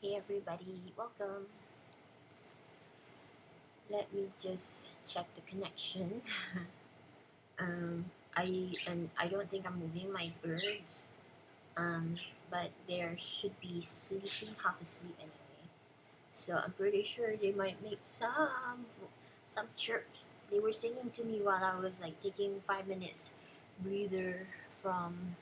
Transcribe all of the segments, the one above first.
Hey everybody, welcome. Let me just check the connection. I don't think I'm moving my birds. But they should be sleeping, half asleep anyway. So I'm pretty sure they might make some chirps. They were singing to me while I was like taking 5 minutes breather from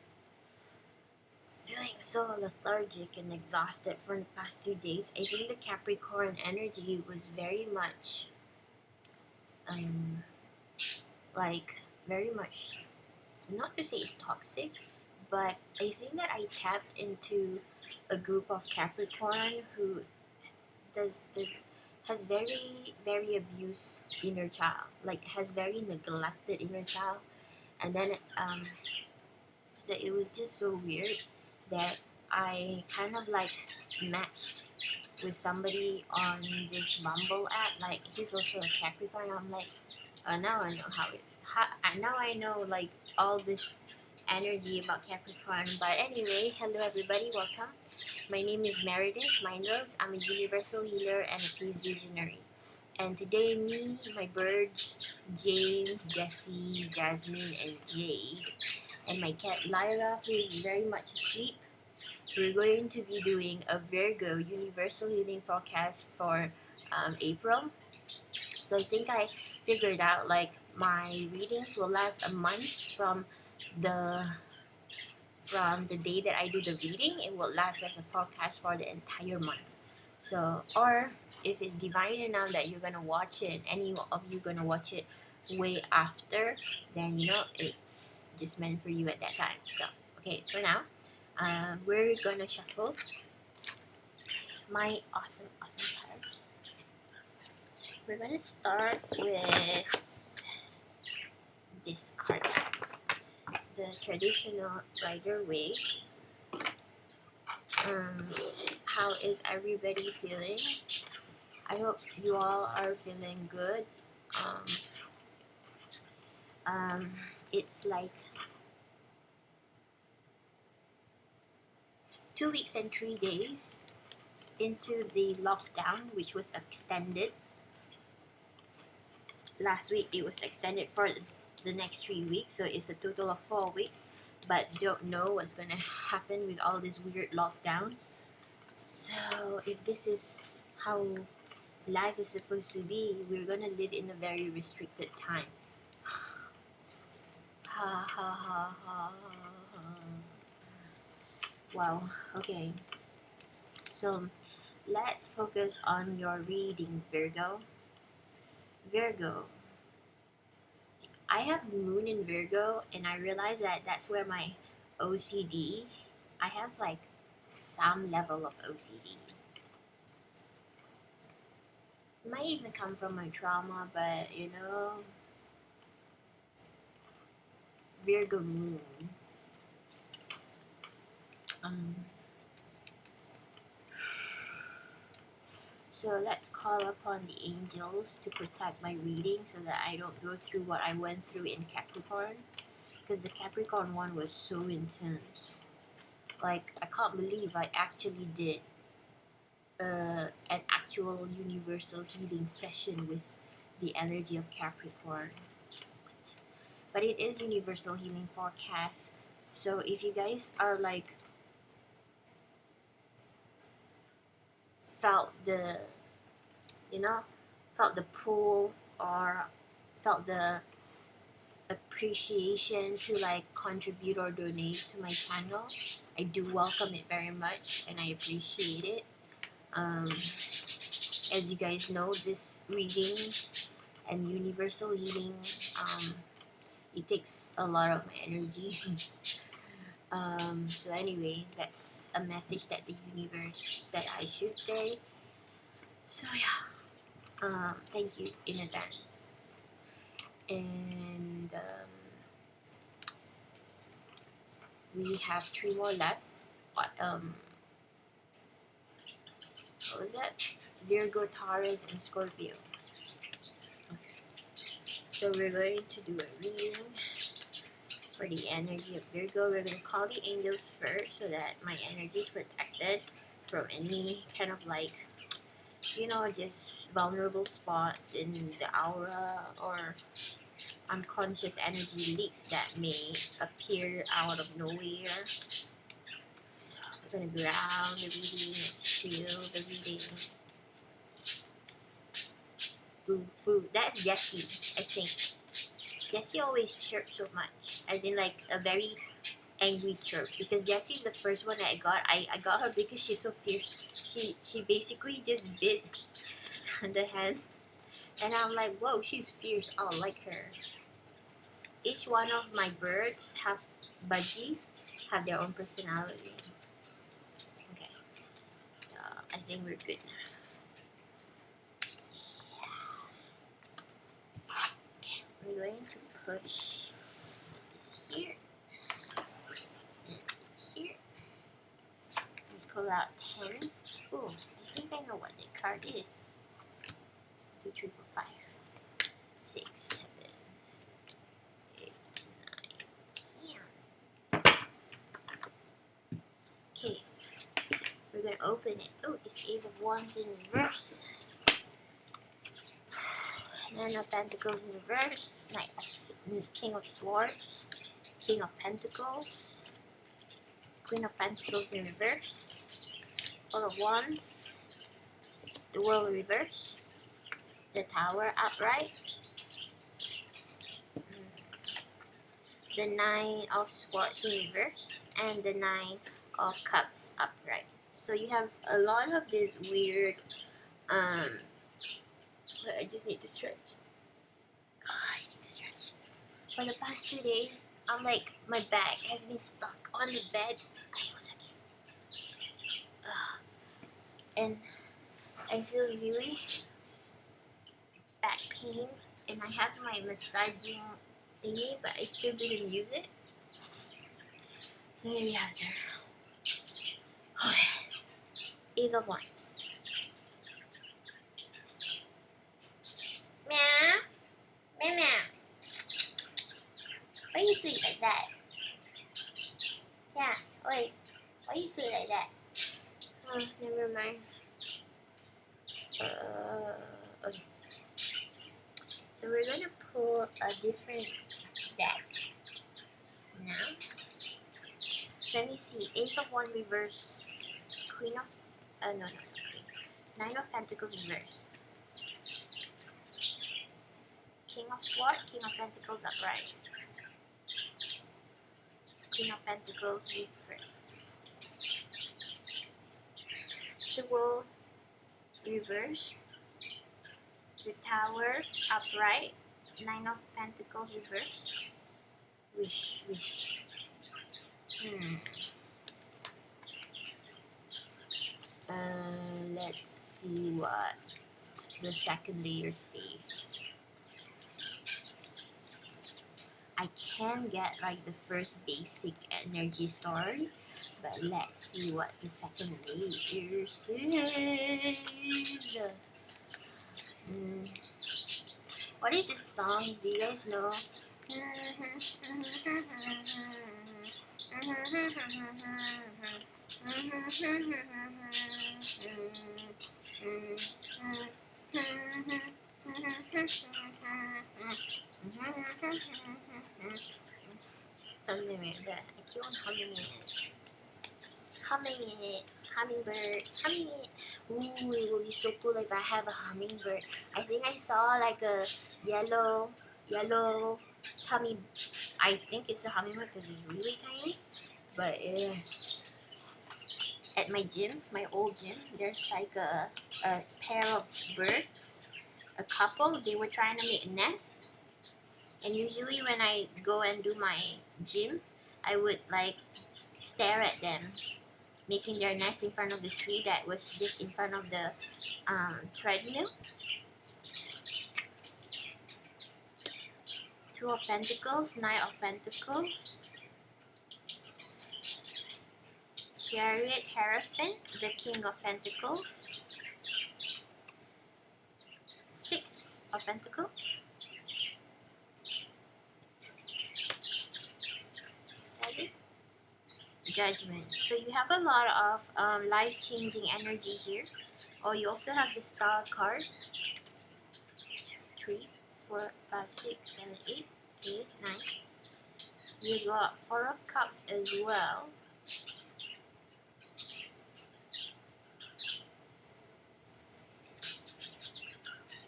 feeling so lethargic and exhausted for the past 2 days. I think the Capricorn energy was very much um like very much, not to say it's toxic, but I think that I tapped into a group of Capricorn who does has very abused inner child, like has very neglected inner child. And then so it was just so weird that I kind of like matched with somebody on this Bumble app. Like he's also a Capricorn. I'm like, now I know now I know like all this energy about Capricorn. But anyway, hello everybody, welcome. My name is Meredith Mynrose. I'm a universal healer and a peace visionary. And today, me, my birds, James, Jesse, Jasmine, and Jade, and my cat Lyra, who is very much asleep, we're going to be doing a Virgo universal healing forecast for April. So I think I figured out like my readings will last a month the the day that I do the reading. It will last as a forecast for the entire month. So, or if it's divine enough that you're gonna watch it, any of you gonna watch it way after, then it's just meant for you at that time. So, okay, for now, we're gonna shuffle my awesome cards. We're gonna start with this card, the traditional Rider Waite. How is everybody feeling? I hope you all are feeling good. It's like 2 weeks and 3 days into the lockdown, which was extended. Last week it was extended for the next 3 weeks, so it's a total of 4 weeks. But don't know what's gonna happen with all these weird lockdowns. So if this is how life is supposed to be, we're gonna live in a very restricted time. Ha ha ha ha ha. Wow, okay. So let's focus on your reading, Virgo. Virgo. I have moon in Virgo, and I realize that that's where my OCD, I have like some level of OCD. It might even come from my trauma, but Virgo moon. So let's call upon the angels to protect my reading so that I don't go through what I went through in Capricorn. Because the Capricorn one was so intense. Like, I can't believe I actually did an actual universal healing session with the energy of Capricorn. But it is universal healing forecast. So if you guys are like felt the pull or felt the appreciation to like contribute or donate to my channel, I do welcome it very much and I appreciate it. As you guys know, this readings and universal healing, it takes a lot of my energy. So anyway, that's a message that the universe said I should say. So yeah, thank you in advance. And we have 3 more left. What was that? Virgo, Taurus, and Scorpio. Okay. So we're going to do a reading for the energy of Virgo. We're going to call the angels first so that my energy is protected. from any kind of like, just vulnerable spots in the aura or unconscious energy leaks that may appear out of nowhere. I'm gonna ground the reading, feel the reading. Boo. That's Jessie, I think. Jessie always chirps so much, as in like a very angry chirp. Because Jessie's the first one that I got. I got her because she's so fierce. She basically just bit the hand, and I'm like, whoa, she's fierce. I'll like her. Each one of my birds budgies have their own personality. Okay, so I think we're good now. Okay, we're going to push this here and this here. And pull out 10. Ooh, I think I know what the card is. 2, 3, 4, 5, 6, 7, 8, 9, 10. Okay, we're gonna open it. Oh, it's Ace of Wands in reverse. Nine of Pentacles in reverse. King of Swords. King of Pentacles. Queen of Pentacles in reverse. Four of Wands. The World reverse. The Tower upright. The Nine of Swords in reverse. And the Nine of Cups upright. So you have a lot of this weird I just need to stretch. I need to stretch. For the past 2 days, I'm like, my back has been stuck on the bed. And I feel really back pain. And I have my massaging thingy, but I still didn't use it. So maybe after. Ace of Wands. Meow. Why you sleep like that? Yeah, wait. Why you sleep like that? Oh, never mind. Okay. So we're gonna pull a different deck now. Let me see. Ace of Wands reverse. Queen of no. Nine of Pentacles reverse. King of Swords, King of Pentacles upright. Queen of Pentacles reverse. The World reverse. The Tower upright. Nine of Pentacles reverse. Wish. Let's see what the second layer says. I can get like the first basic energy story, but let's see what the second layer says. What is this song? Do you guys know? Something like that. I keep on humming it. Hummingbird. Humming it. Ooh, it would be so cool if I have a hummingbird. I think I saw like a yellow tummy. I think it's a hummingbird because it's really tiny. But yes. At my gym, my old gym, there's like a pair of birds. A couple, they were trying to make a nest. And usually when I go and do my gym, I would like stare at them making their nest in front of the tree that was just in front of the treadmill. Two of Pentacles, Nine of Pentacles, Chariot, Hierophant, the King of Pentacles, Six of Pentacles, Judgment. So you have a lot of life-changing energy here. Oh, you also have the Star card. 3, 4, 5, 6, 7, 8, 8, 9. You got 4 of Cups as well.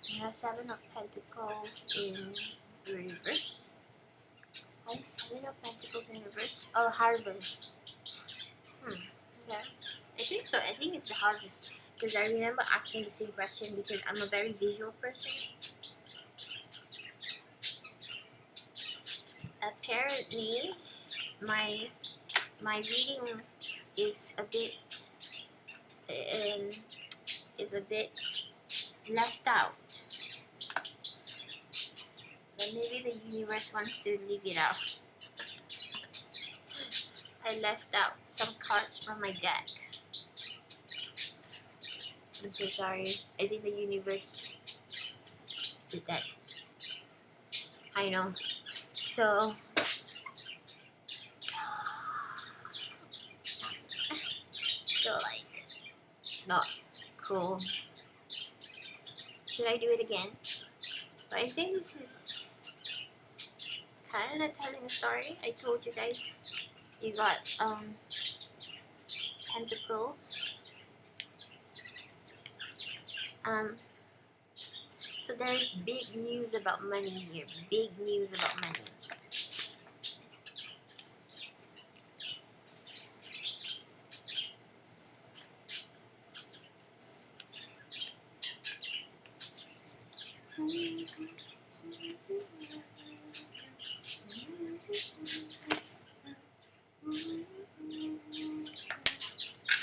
You have 7 of Pentacles in reverse. Why 7 of Pentacles in reverse? Oh, Harvest. Okay. I think so. I think it's the Harvest. Because I remember asking the same question because I'm a very visual person. Apparently, my reading is a bit left out. But maybe the universe wants to leave it out. I left out some cards from my deck. I'm so sorry. I think the universe did that. I know. So like, not cool. Should I do it again? But I think this is kind of telling a story. I told you guys. You got Pentacles. So there's big news about money here. Big news about money.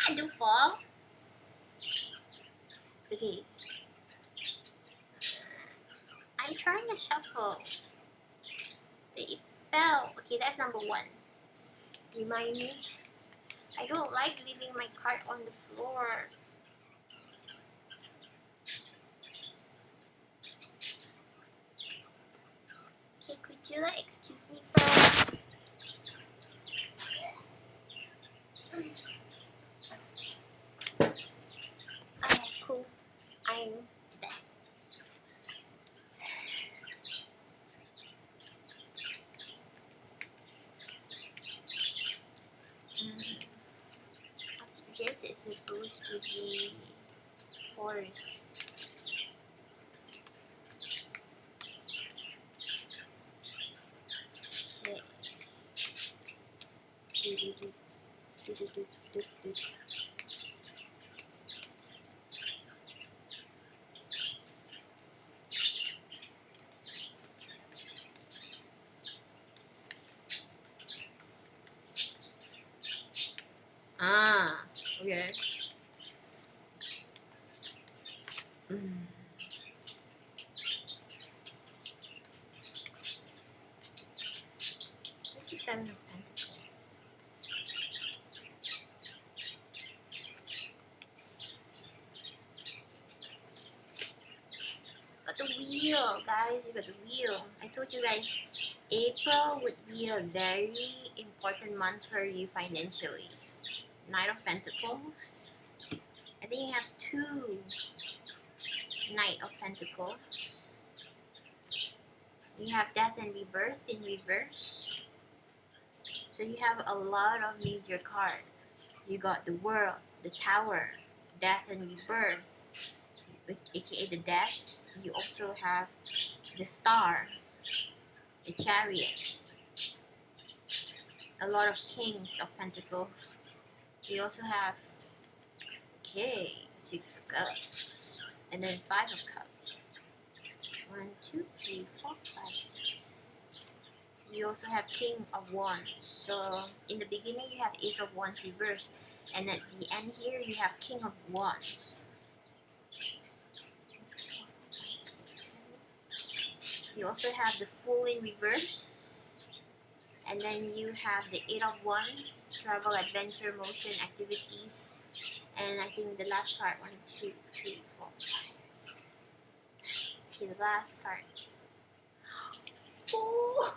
I do fall. Okay. I'm trying to shuffle. It fell. Okay, that's number 1. Remind me. I don't like leaving my card on the floor. Okay, could you excuse me for... Okay, cool. I'm there. This is supposed to be Taurus. Ah, okay. 7 of Pentacles. Got the wheel, guys. You got the wheel. I told you guys, April would be a very important month for you financially. Knight of Pentacles. I think you have 2 Knight of Pentacles. You have Death and Rebirth in reverse. So you have a lot of major cards. You got the World, the Tower, Death and Rebirth, aka the Death. You also have the Star, the Chariot, a lot of Kings of Pentacles. You also have, 6 of Cups, and then 5 of Cups. 1, 2, 3, 4, 5, 6. You also have King of Wands. So in the beginning you have Ace of Wands reversed, and at the end here you have King of Wands. You also have the Fool in reverse, and then you have the 8 of Wands, travel, adventure, motion, activities, and I think the last card, 1, 2, 3, 4, 5. Okay, the last card. Oh.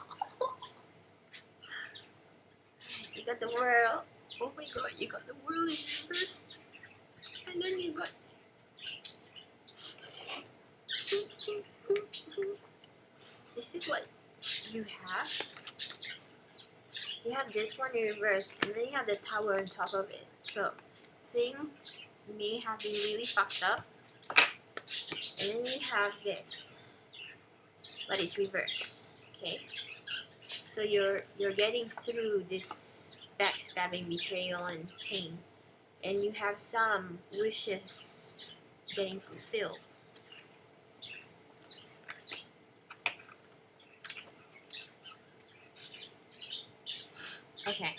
You got the World. Oh my god, you got the world in reverse. And then you got this is what you have. You have this one in reverse, and then you have the tower on top of it. So things may have been really fucked up. And then you have this, but it's reverse. Okay, so you're getting through this backstabbing, betrayal, and pain, and you have some wishes getting fulfilled. Okay,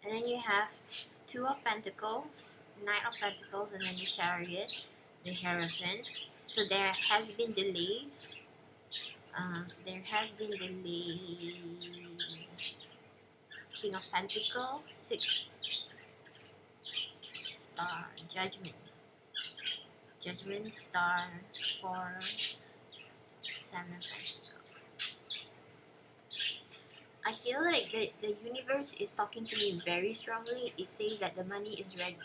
and then you have Two of Pentacles, Knight of Pentacles, and then the Chariot, the Hierophant. So there has been delays. King of Pentacles, 6 star, Judgment, star, 4, 7 of Pentacles. I feel like the universe is talking to me very strongly. It says that the money is ready.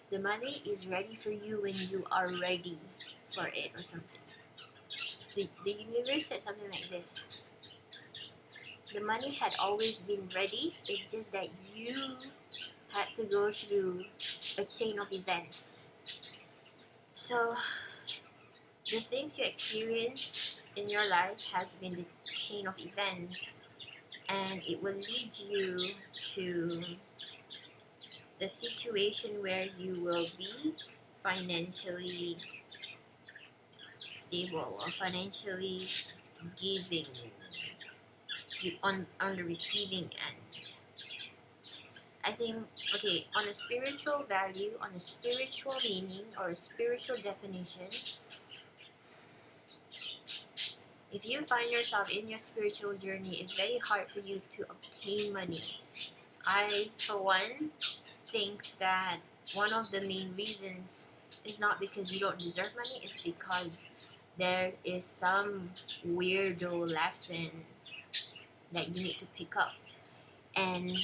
The money is ready for you when you are ready for it, or something. The universe said something like this. The money had always been ready. It's just that you had to go through a chain of events. So the things you experience in your life has been the chain of events, and it will lead you to the situation where you will be financially stable or financially giving on the receiving end. I think, okay, on a spiritual value, on a spiritual meaning, or a spiritual definition, if you find yourself in your spiritual journey, it's very hard for you to obtain money. I, for one, think that one of the main reasons is not because you don't deserve money, it's because there is some weirdo lesson that you need to pick up. And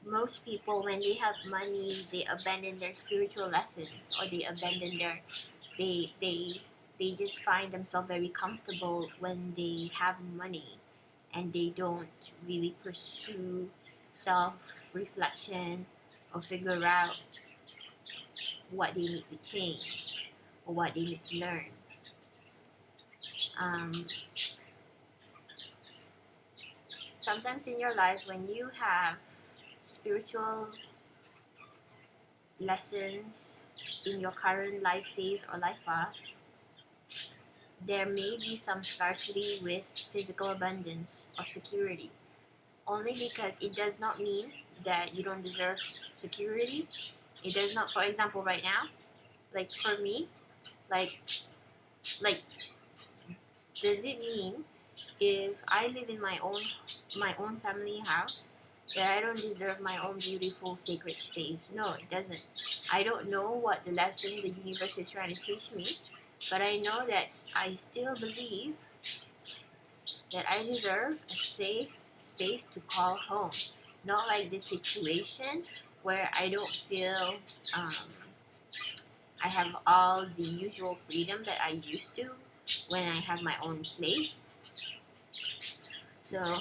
most people, when they have money, they abandon their spiritual lessons, or they abandon they just find themselves very comfortable when they have money, and they don't really pursue self-reflection or figure out what they need to change or what they need to learn. Sometimes in your life, when you have spiritual lessons in your current life phase or life path, there may be some scarcity with physical abundance or security. Only because it does not mean that you don't deserve security. It does not, for example, right now, like for me, like does it mean if I live in my own family house that I don't deserve my own beautiful sacred space? No, it doesn't. I don't know what the lesson the universe is trying to teach me, but I know that I still believe that I deserve a safe space to call home. Not like this situation where I don't feel I have all the usual freedom that I used to when I have my own place. So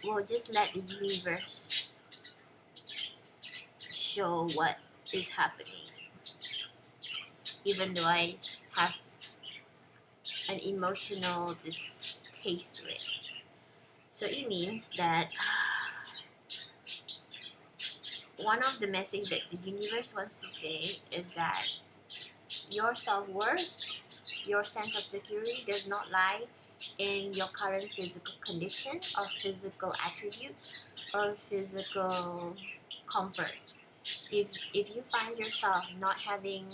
we'll just let the universe show what is happening, even though I have an emotional distaste to it. So it means that one of the messages that the universe wants to say is that your self-worth, your sense of security does not lie in your current physical condition or physical attributes or physical comfort. If you find yourself not having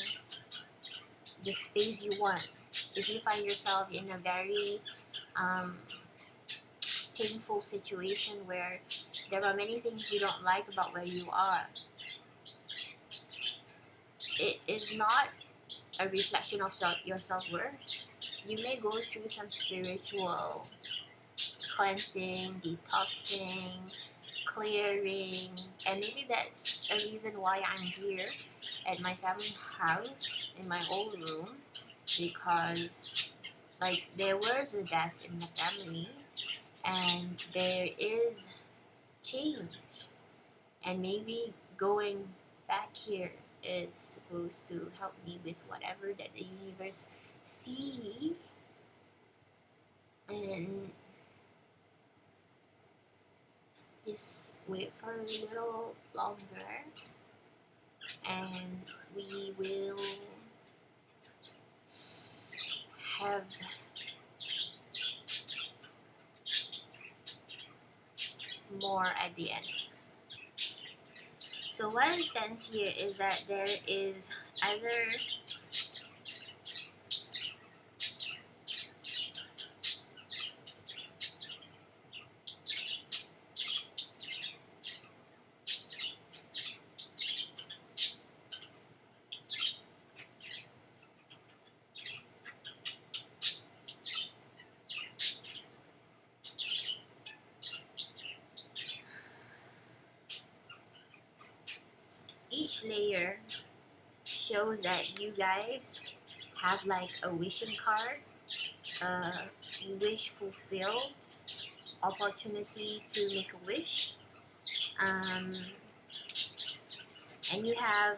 the space you want, if you find yourself in a very painful situation where there are many things you don't like about where you are, it is not a reflection of your self-worth. You may go through some spiritual cleansing, detoxing, clearing, and maybe that's a reason why I'm here at my family house in my old room, because like there was a death in the family and there is change, and maybe going back here is supposed to help me with whatever that the universe see. And just wait for a little longer and we will have more at the end. So what I sense here is that there is either each layer shows that you guys have like a wishing card, a wish fulfilled, opportunity to make a wish, and you have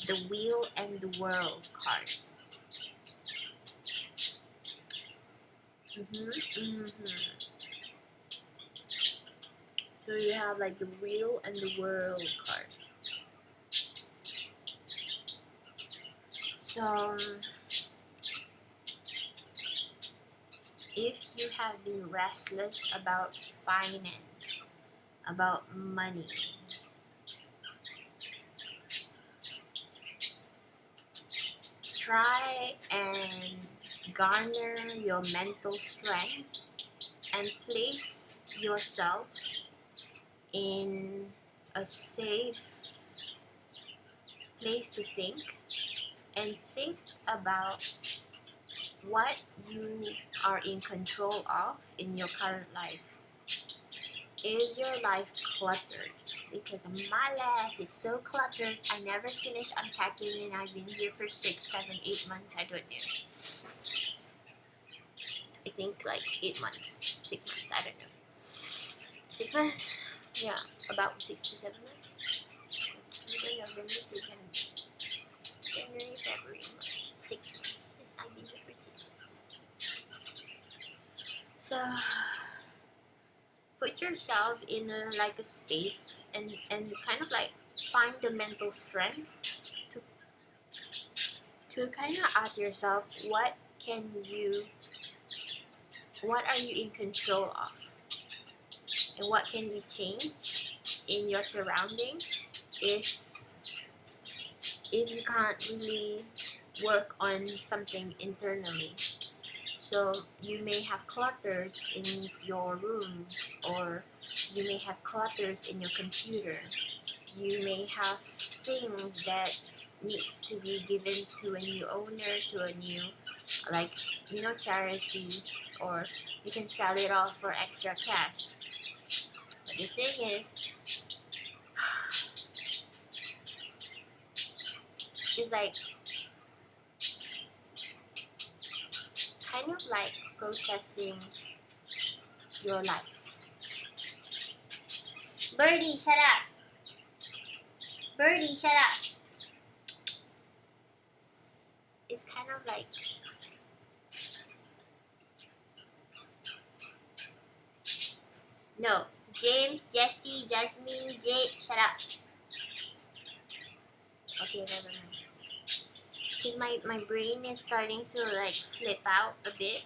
the wheel and the world card. So you have like the wheel and the world card. So if you have been restless about finance, about money, try and garner your mental strength and place yourself in a safe place to think, and think about what you are in control of in your current life. Is your life cluttered? Because my life is so cluttered, I never finish unpacking and I've been here for 6, 7, 8 months, I don't know. I think like 8 months, 6 months, I don't know. 6 months? Yeah, about 6 to 7 months. October, November, December, January, February, March, 6 months. Yes, I've been here for 6 months. So put yourself in a space and kind of like find the mental strength to kind of ask yourself what are you in control of, and what can you change in your surrounding if you can't really work on something internally. So you may have clutters in your room, or you may have clutters in your computer. You may have things that needs to be given to a new owner, to a new charity, or you can sell it off for extra cash. But the thing is like kind of like processing your life. Birdie, shut up! Birdie, shut up! It's kind of like no. James, Jesse, Jasmine, Jade, shut up. Okay, never mind. Because my brain is starting to like flip out a bit.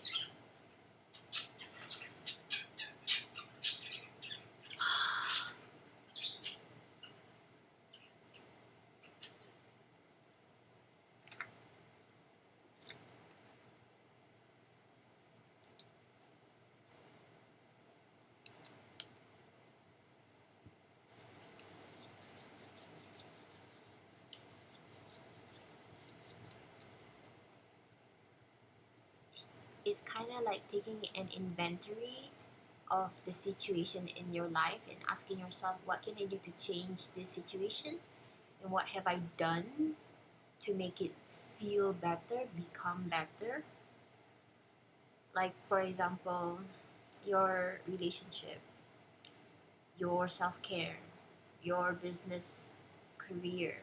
It's kind of like taking an inventory of the situation in your life and asking yourself, what can I do to change this situation? And what have I done to make it feel better, become better? Like, for example, your relationship, your self care, your business career,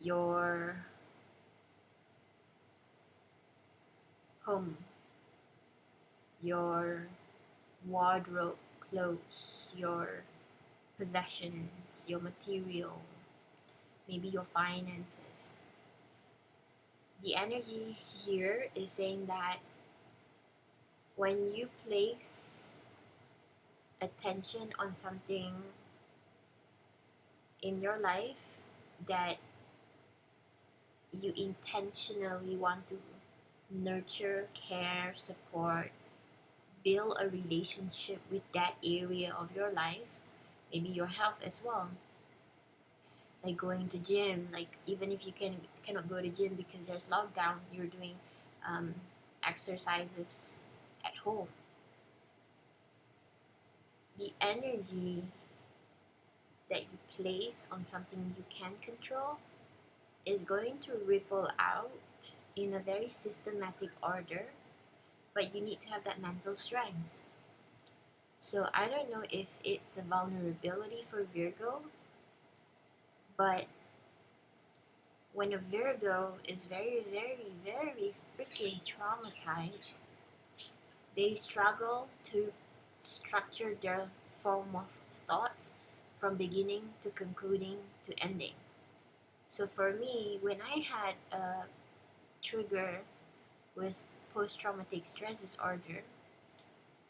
your home, your wardrobe, clothes, your possessions, your material, maybe your finances. The energy here is saying that when you place attention on something in your life that you intentionally want to nurture, care, support, build a relationship with that area of your life, maybe your health as well. Like going to gym, like even if you cannot go to gym because there's lockdown, you're doing um, exercises at home. The energy that you place on something you can control is going to ripple out in a very systematic order, but you need to have that mental strength. So I don't know if it's a vulnerability for Virgo, but when a Virgo is very, very, very freaking traumatized, they struggle to structure their form of thoughts from beginning to concluding to ending. So for me, when I had a trigger with post-traumatic stress disorder,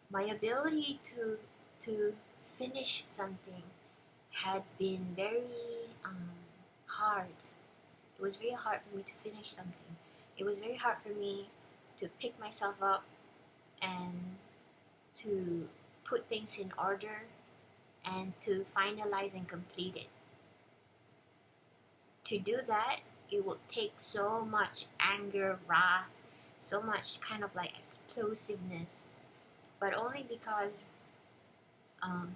my ability to finish something had been very hard. It was very hard for me to finish something. It was very hard for me to pick myself up and to put things in order and to finalize and complete it. To do that, it would take so much anger, wrath, so much kind of like explosiveness, but only because um,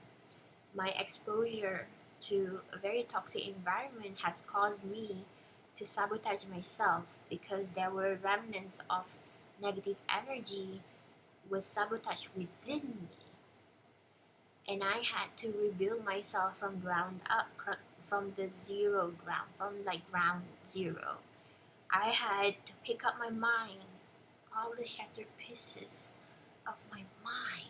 my exposure to a very toxic environment has caused me to sabotage myself because there were remnants of negative energy was sabotaged within me, and I had to rebuild myself from ground up, from the zero ground, from like ground zero. I had to pick up my mind, all the shattered pieces of my mind.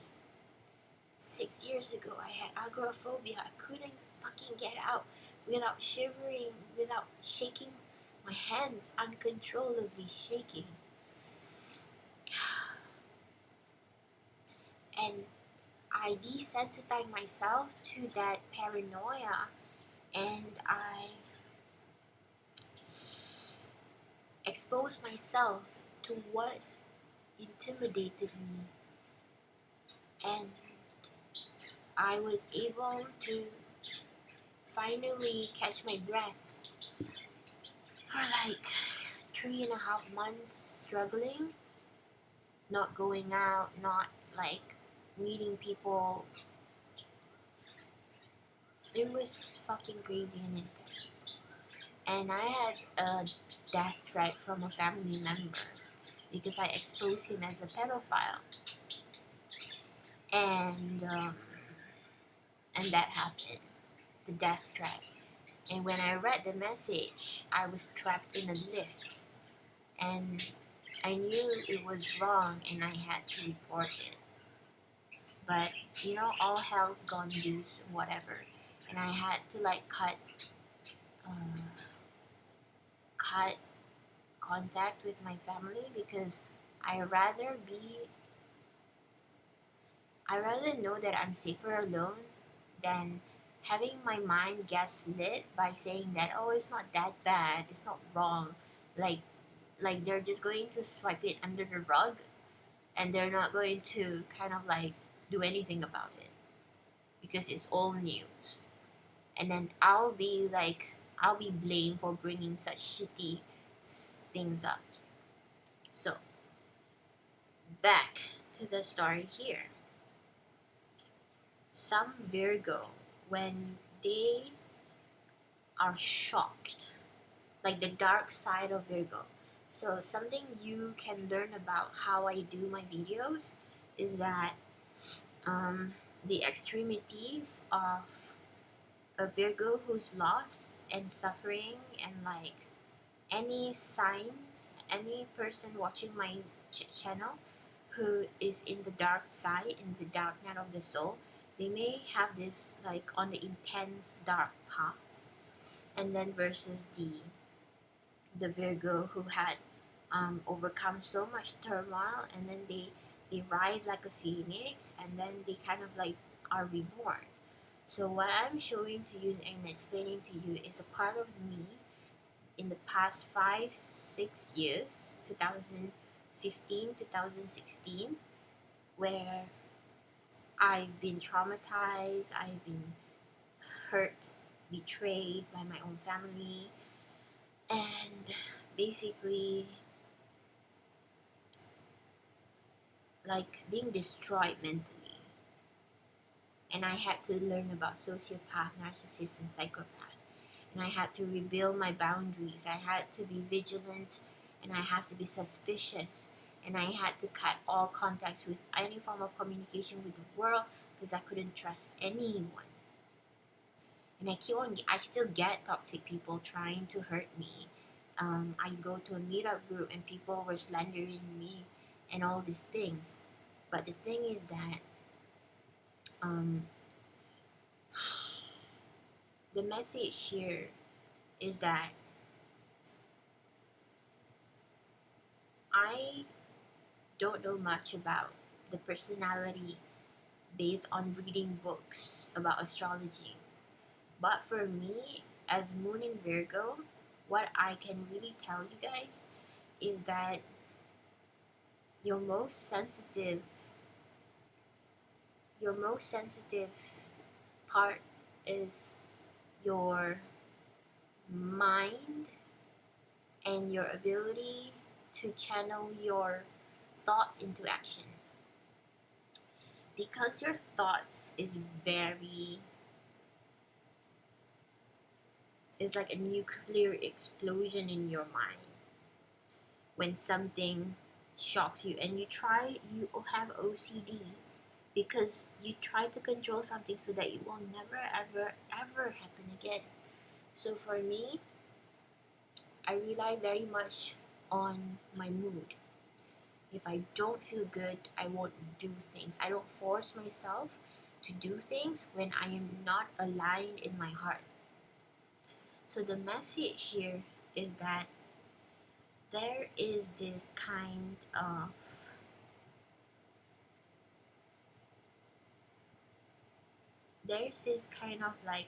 6 years ago, I had agoraphobia. I couldn't fucking get out without shivering, without shaking my hands, uncontrollably shaking. And I desensitized myself to that paranoia, and I exposed myself to what intimidated me, and I was able to finally catch my breath for like 3.5 months struggling, not going out, not like meeting people. It was fucking crazy and intense. And I had a death threat from a family member because I exposed him as a pedophile. And that happened, the death threat. And when I read the message, I was trapped in a lift. And I knew it was wrong and I had to report it. But, all hell's gone loose, whatever. And I had to like cut contact with my family because I rather know that I'm safer alone than having my mind gaslit by saying that, oh, it's not that bad, it's not wrong, like they're just going to swipe it under the rug and they're not going to kind of like do anything about it because it's all news, and then I'll be blamed for bringing such shitty things up. So back to the story here. some Virgo, when they are shocked, like the dark side of Virgo. So something you can learn about how I do my videos is that the extremities of a Virgo who's lost and suffering, and like any signs, any person watching my channel who is in the dark side, in the dark night of the soul, they may have this like on the intense dark path, and then versus the Virgo who had overcome so much turmoil, and then they rise like a phoenix, and then they kind of like are reborn. So what I'm showing to you and explaining to you is a part of me in the past 5-6 years, 2015 2016, where I've been traumatized, I've been hurt, betrayed by my own family, and basically like being destroyed mentally. And I had to learn about sociopath, narcissist, and psychopath. And I had to rebuild my boundaries. I had to be vigilant, and I had to be suspicious. And I had to cut all contacts with any form of communication with the world because I couldn't trust anyone. And I still get toxic people trying to hurt me. I go to a meetup group and people were slandering me and all these things. But the thing is that the message here is that I don't know much about the personality based on reading books about astrology. But for me, as Moon in Virgo, what I can really tell you guys is that your most sensitive part is your mind and your ability to channel your thoughts into action. Because your thoughts is like a nuclear explosion in your mind. When something shocks you and you have OCD because you try to control something so that it will never ever happen again. So for me, I rely very much on my mood. If I don't feel good, I won't do things. I don't force myself to do things when I am not aligned in my heart. So the message here is that there is this kind of like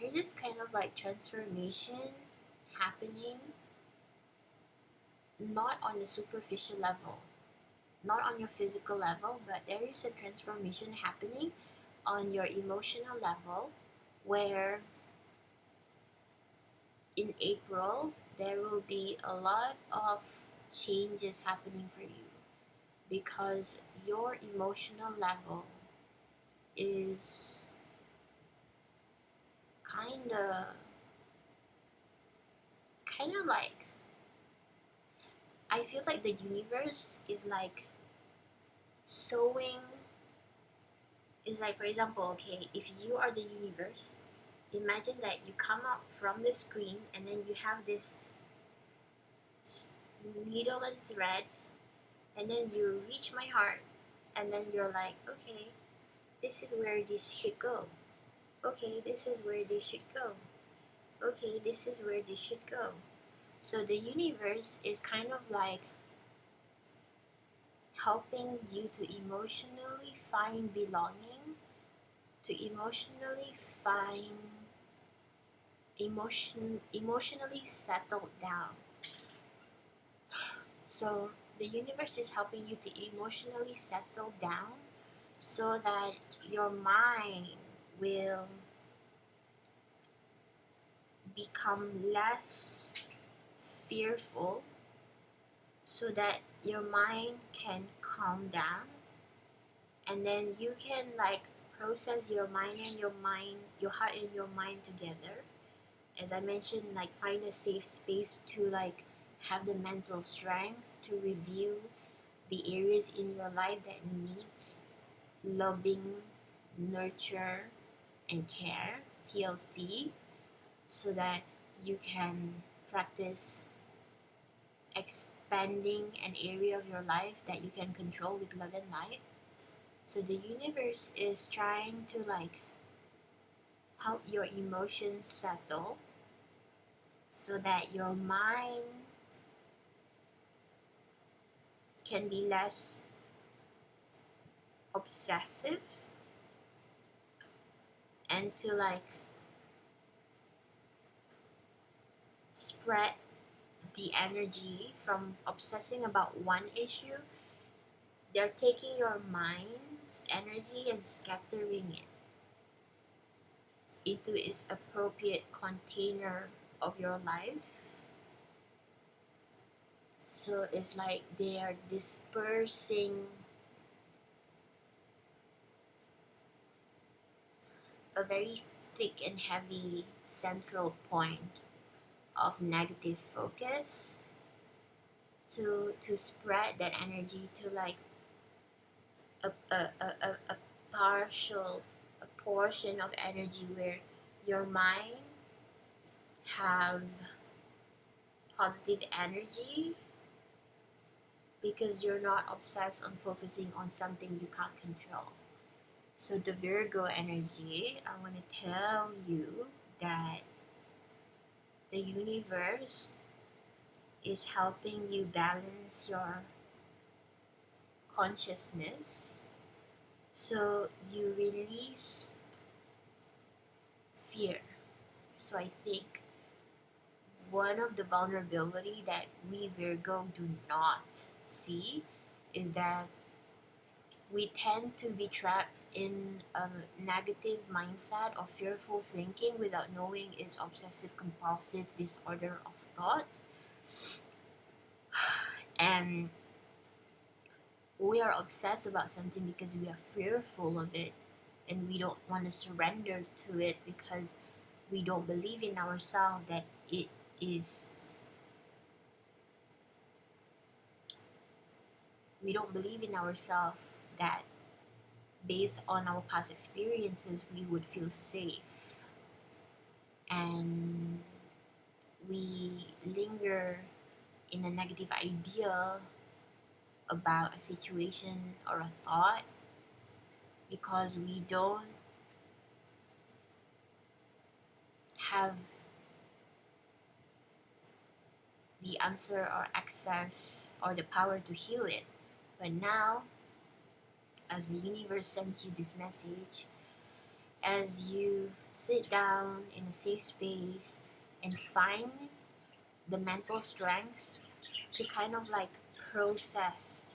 there's this kind of like transformation happening, not on the superficial level, not on your physical level, but there is a transformation happening on your emotional level, where in April there will be a lot of changes happening for you, because your emotional level is kind of like, I feel like the universe is like sewing, is like, for example, okay, if you are the universe, imagine that you come up from the screen and then you have this needle and thread, and then you reach my heart, and then you're like, okay, this is where this should go. Okay, this is where this should go. Okay, this is where this should go. So the universe is kind of like helping you to emotionally find belonging, to emotionally settle down. So the universe is helping you to emotionally settle down so that your mind will become less fearful so that your mind can calm down, and then you can like process your heart and your mind together. As I mentioned, like find a safe space to like have the mental strength to review the areas in your life that needs loving nurture and care, TLC, so that you can practice expanding an area of your life that you can control with love and light. So the universe is trying to like help your emotions settle so that your mind can be less obsessive, and to like spread the energy from obsessing about one issue. They're taking your mind's energy and scattering it into its appropriate container of your life. So it's like they are dispersing a very thick and heavy central point of negative focus to spread that energy to like a partial a portion of energy where your mind have positive energy, because you're not obsessed on focusing on something you can't control. So the Virgo energy, I want to tell you that the universe is helping you balance your consciousness so you release fear. So I think one of the vulnerability that we Virgo do not see is that we tend to be trapped in a negative mindset of fearful thinking without knowing it's obsessive compulsive disorder of thought. And we are obsessed about something because we are fearful of it, and we don't want to surrender to it because we don't believe in ourselves that it is we don't believe in ourselves that based on our past experiences we would feel safe, and we linger in a negative idea about a situation or a thought because we don't have the answer or access or the power to heal it. But now, as the universe sends you this message, as you sit down in a safe space and find the mental strength to kind of like process,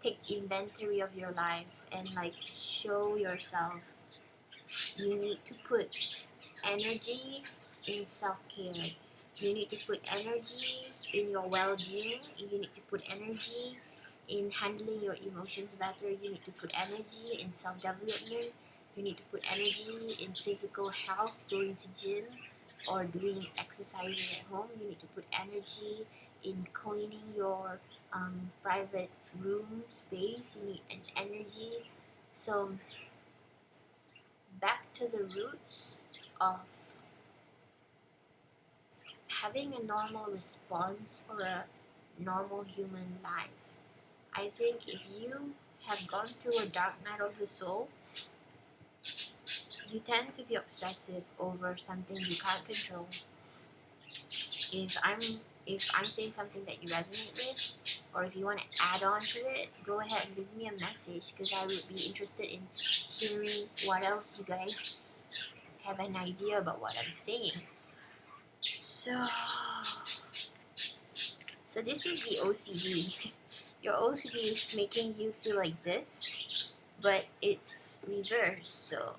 take inventory of your life and like show yourself, you need to put energy in self-care. You need to put energy in your well-being. You need to put energy in handling your emotions better. You need to put energy in self-development. You need to put energy in physical health, going to gym or doing exercise at home. You need to put energy in cleaning your private room space. You need an energy. So back to the roots of having a normal response for a normal human life. I think if you have gone through a dark night of the soul, you tend to be obsessive over something you can't control. If I'm saying something that you resonate with, or if you want to add on to it, go ahead and leave me a message, because I would be interested in hearing what else you guys have an idea about what I'm saying. So this is the OCD. Your OCD is making you feel like this, but it's reversed. So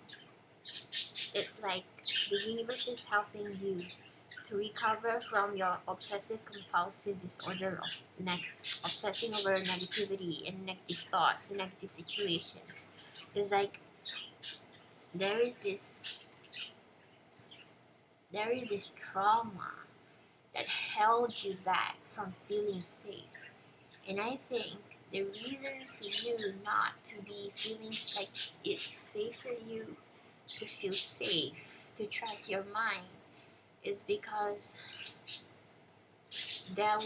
It's like the universe is helping you to recover from your obsessive compulsive disorder of obsessing over negativity and negative thoughts and negative situations. It's like there is this trauma that held you back from feeling safe. And I think the reason for you not to be feeling like it's safe for you to feel safe, to trust your mind, is because there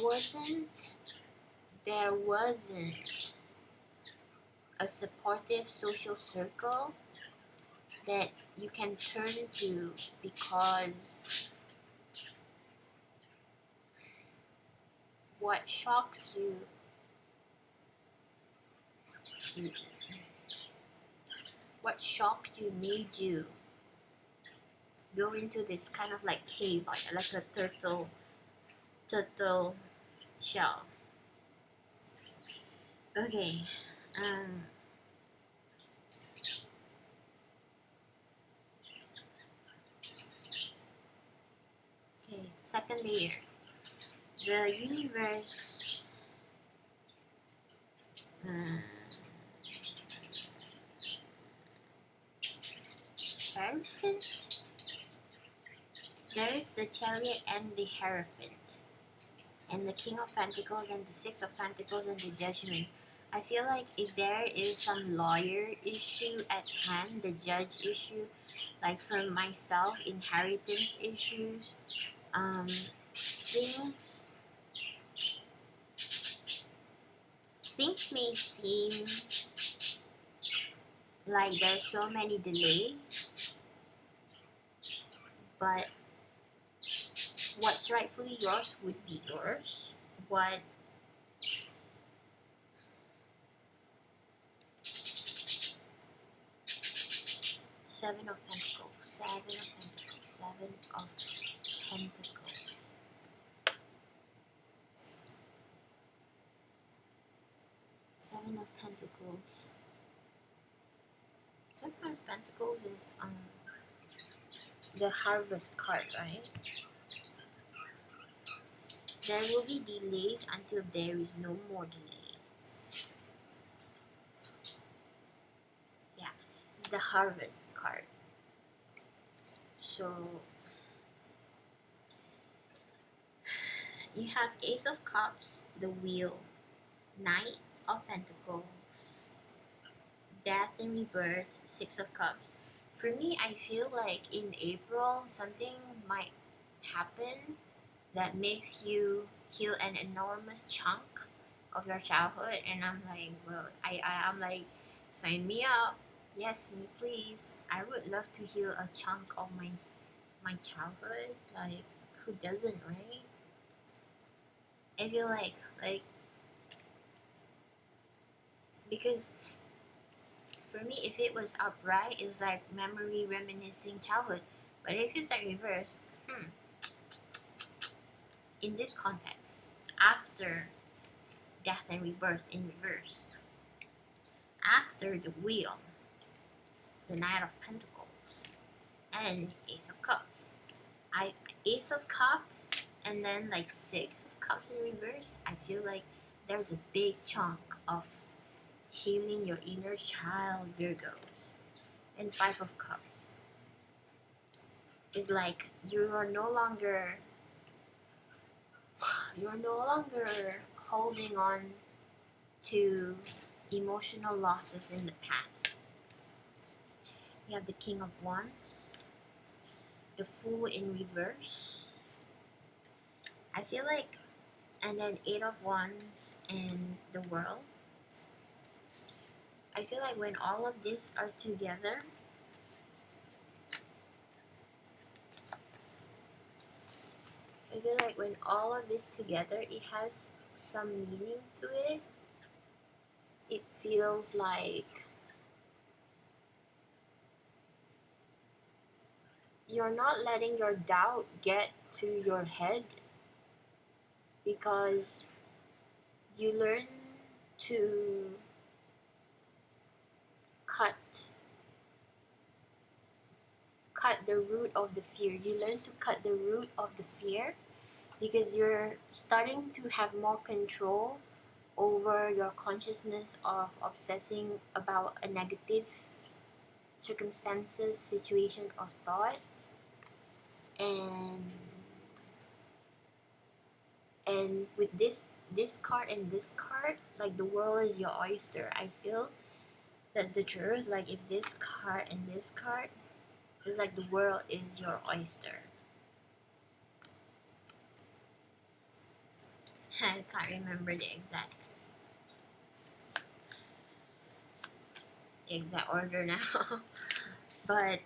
wasn't a supportive social circle that you can turn to, because what shocked you made you go into this kind of like cave, like a turtle shell. Okay, second layer. The universe Hierophant? There is the Chariot and the Hierophant, and the King of Pentacles and the Six of Pentacles and the Judgment. I feel like if there is some lawyer issue at hand, the judge issue, like for myself, inheritance issues, things may seem like there's so many delays, but what's rightfully yours would be yours. What Seven of Pentacles, Seven of Pentacles, Seven of Pentacles. Seven of Pentacles. Seven of Pentacles is the Harvest card, right? There will be delays until there is no more delays. Yeah, it's the Harvest card. So you have Ace of Cups, the Wheel, Knight of Pentacles, Death and Rebirth, Six of Cups. For me, I feel like in April, something might happen that makes you heal an enormous chunk of your childhood. And I'm like, well, I'm like, sign me up. Yes, me please. I would love to heal a chunk of my childhood. Like, who doesn't, right? I feel like because for me, if it was upright, it's like memory reminiscing childhood. But if it's like reverse, in this context, after Death and Rebirth in reverse, after the Wheel, the Knight of Pentacles, and Ace of Cups. Ace of Cups and then like Six of Cups in reverse, I feel like there's a big chunk of healing your inner child, Virgos. And Five of Cups is like you're no longer holding on to emotional losses in the past. You have the King of Wands, the Fool in reverse. I feel like, and then Eight of Wands and the World. I feel like when all of these are together, it has some meaning to it. It feels like you're not letting your doubt get to your head, because you learn to cut cut the root of the fear. You learn to cut the root of the fear because you're starting to have more control over your consciousness of obsessing about a negative circumstances, situation, or thought. And with this card and this card, like the world is your oyster. I feel that's the truth. Like if this card and this card, it's like the world is your oyster. I can't remember the exact order now. But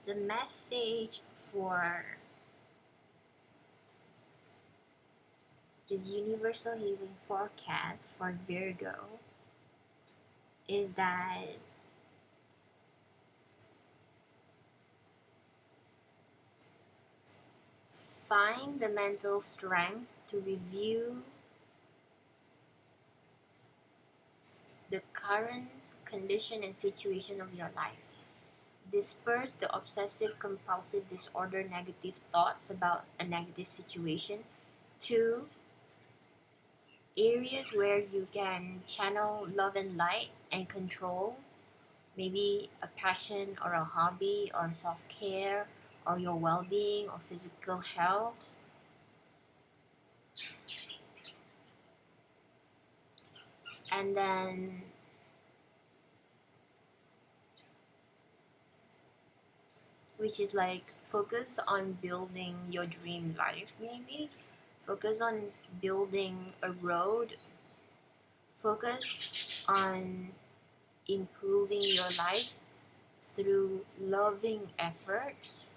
the message for this universal healing forecast for Virgo is that find the mental strength to review the current condition and situation of your life. Disperse the obsessive compulsive disorder negative thoughts about a negative situation to areas where you can channel love and light and control, maybe a passion or a hobby or self-care or your well-being or physical health. And then which is like focus on building your dream life, maybe focus on building a road, focus on improving your life through loving efforts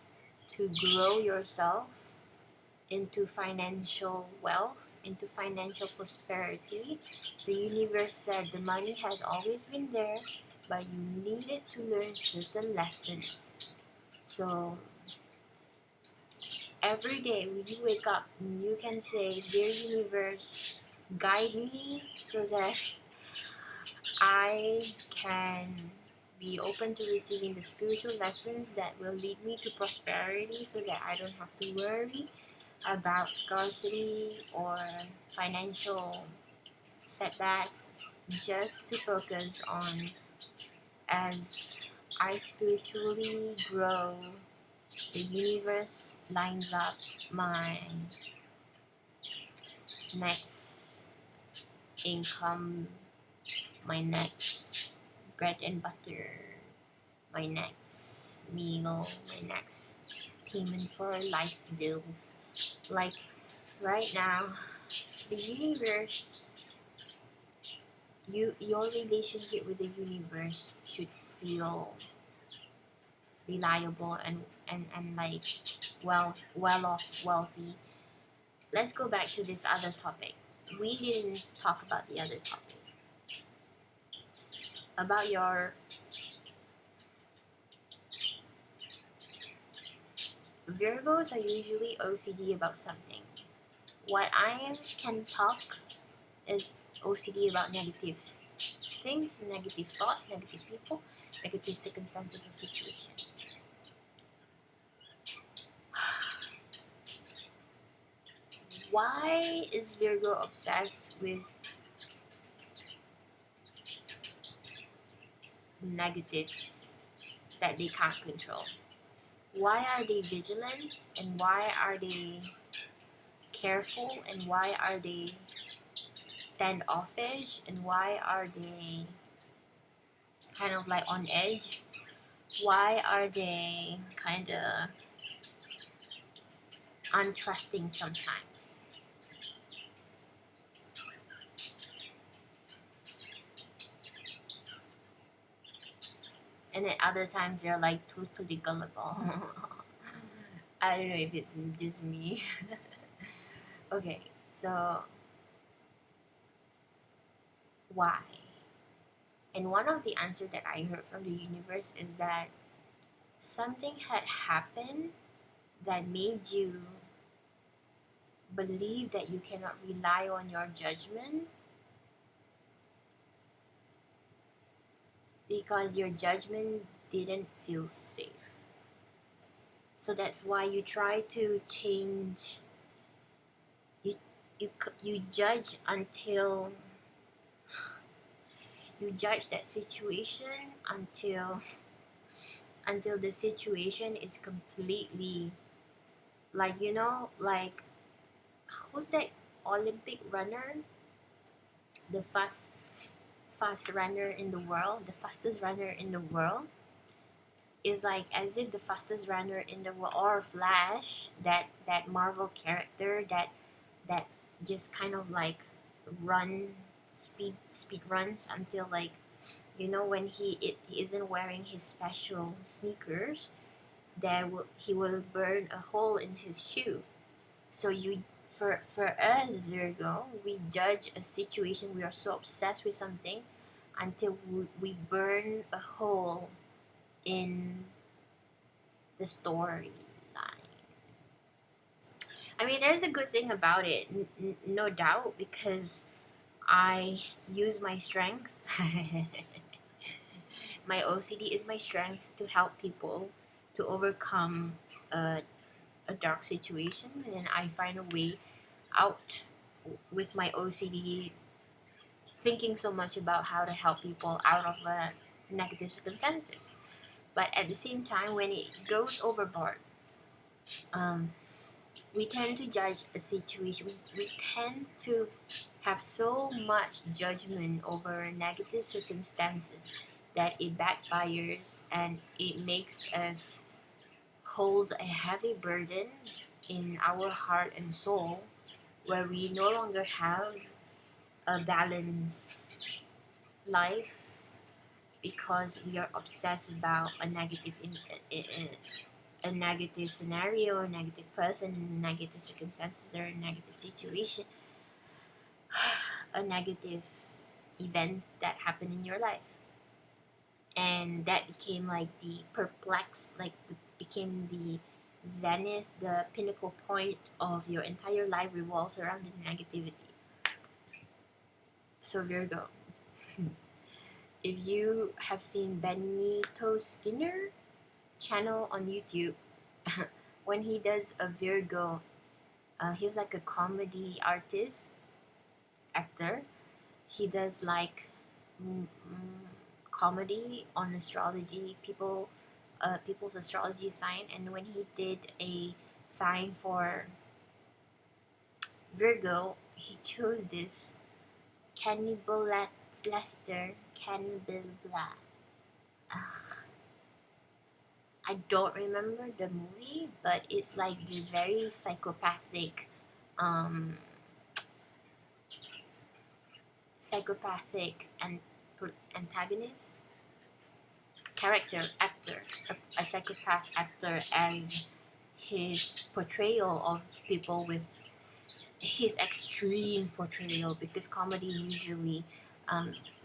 to grow yourself into financial wealth, into financial prosperity. The universe said the money has always been there, but you needed to learn certain lessons. So every day when you wake up, you can say, "Dear universe, guide me so that I can be open to receiving the spiritual lessons that will lead me to prosperity so that I don't have to worry about scarcity or financial setbacks, just to focus on as I spiritually grow, the universe lines up my next income, my next bread and butter, my next meal, my next payment for life bills." Like right now, the universe, your relationship with the universe should feel reliable and like well off, wealthy. Let's go back to this other topic. We didn't talk about the other topic. About your Virgos are usually OCD about something. What I can talk is OCD about negative things, negative thoughts, negative people, negative circumstances or situations. Why is Virgo obsessed with negative that they can't control? Why are they vigilant and why are they careful and why are they standoffish and why are they kind of like on edge? Why are they kind of untrusting sometimes? And then other times they're like totally gullible. I don't know if it's just me. Okay, so why? And one of the answers that I heard from the universe is that something had happened that made you believe that you cannot rely on your judgment because your judgment didn't feel safe. So that's why you try to change. You judge until you judge that situation until the situation is completely, like, like, who's that Olympic runner, the fast runner in the world, the fastest runner in the world, is like as if the fastest runner in the world, or Flash, that Marvel character that just kind of like run speed runs until, like, when he isn't wearing his special sneakers, he will burn a hole in his shoe. So for us, Virgo, we judge a situation. We are so obsessed with something until we burn a hole in the storyline. I mean, there's a good thing about it, no doubt, because I use my strength. My OCD is my strength to help people to overcome a dark situation, and then I find a way out with my OCD, thinking so much about how to help people out of negative circumstances. But at the same time, when it goes overboard, we tend to judge a situation. We tend to have so much judgment over negative circumstances that it backfires, and it makes us hold a heavy burden in our heart and soul, where we no longer have a balanced life because we are obsessed about a negative scenario, a negative person, negative circumstances, or a negative situation, a negative event that happened in your life. And that became like the became the zenith, the pinnacle point of your entire life revolves around the negativity. So Virgo, if you have seen Benito Skinner channel on YouTube, when he does a Virgo, he's like a comedy actor. He does like comedy on astrology, people's astrology sign, and when he did a sign for Virgo, he chose this Cannibal Lester, Cannibal blah. I don't remember the movie, but it's like this very psychopathic and antagonist actor, a psychopath actor, as his portrayal of people with his extreme portrayal, because comedy usually